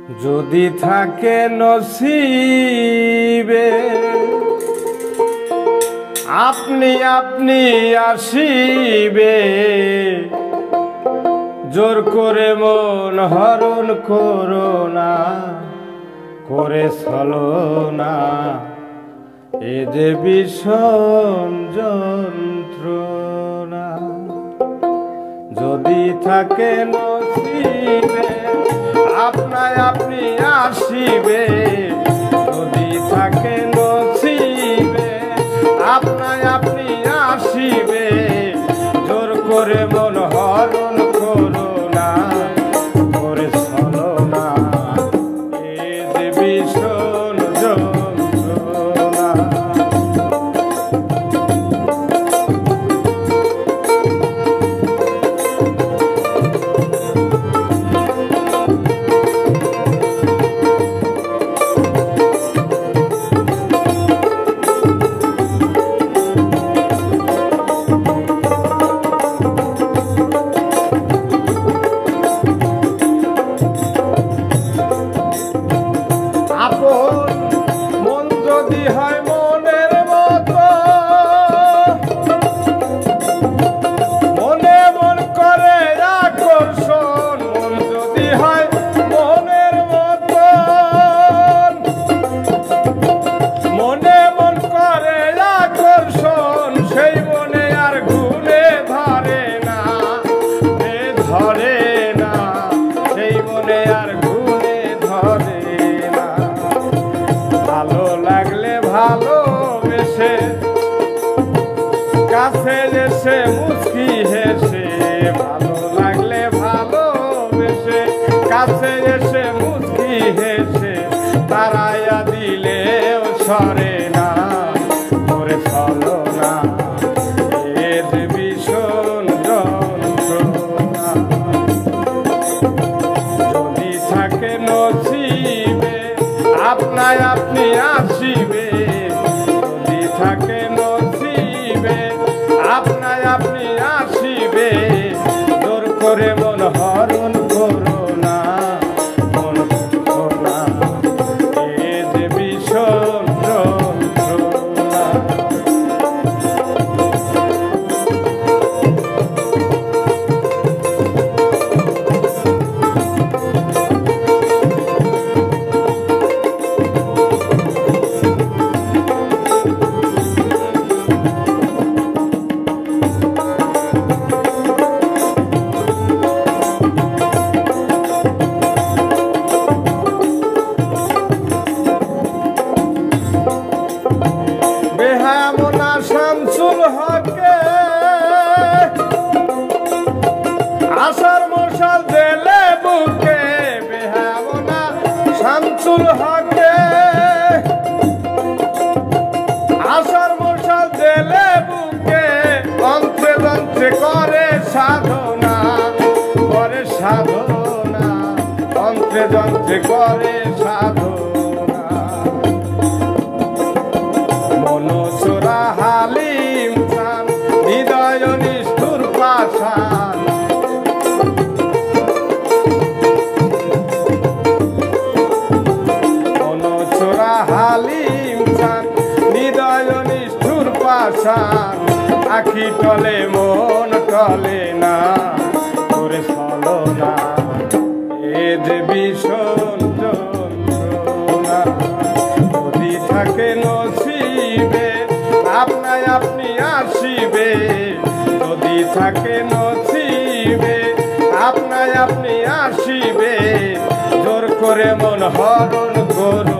যদি থাকে নসিবে আপনি আপনি আসিবে, জোর করে মন হরণ করো না, করে ছলনা এ যে বিষম যন্ত্রণা। যদি থাকে নসিবে আপনায় আপনি আসিবে, যদি থাকে নসিবে আপনায় আপনি আসিবে, জোর করে মন হরণ করো না, করে ছলনা এ যে ভীষণ যন্ত্রণা। মন যদি হয় মনের মতো, মনে মন করে আকর্ষণ, মন যদি হয় মনের মতো, মনে মন করে আকর্ষণ, সেই মনে আর ঘুরে ধরে না, ধরে না, সেই মনে আর ঘুরে ধরে না। ভালো লাগলে ভালোবেসে কাছে এসে মুচকি হেসে, ভালো লাগলে ভালোবেসে কাছে এসে মুচকি হেসে, তারাইয়া দিলেও সরে না, করে ছলনা এ যে ভীষণ যন্ত্রণা। যদি থাকে নসিবে আপনায় আপনি আসিবে, যদি থাকে নসিবে আপনায় আপনি আসিবে, জোর করে মন হরণ করো না, মন করো না এ যে ভীষণ যন্ত্রণা। বেহামনা শামসুল হকে আশার মশাল জেলে বুকে, বেহামনা শামসুল হকে আশার মশাল জেলে বুকে, অন্ত্রে যন্ত্রে করে সাধনা, করে সাধনা, অন্ত্রে যন্ত্রে করে সাধনা। মনোচোরা হালিম চান, হৃদয় নিষ্ঠুর পাষাণ, মনোচোরা হালিম চান, হৃদয় নিষ্ঠুর পাষাণ। আখি টলে মন টলে না, করে ছলনা এ যে ভীষণ যন্ত্রণা। যদি থাকে নসিবে আপনায় আপনি আসিবে, যদি থাকে নসিবে আপনায় আপনি আসিবে, জোর করে মন হরণ করো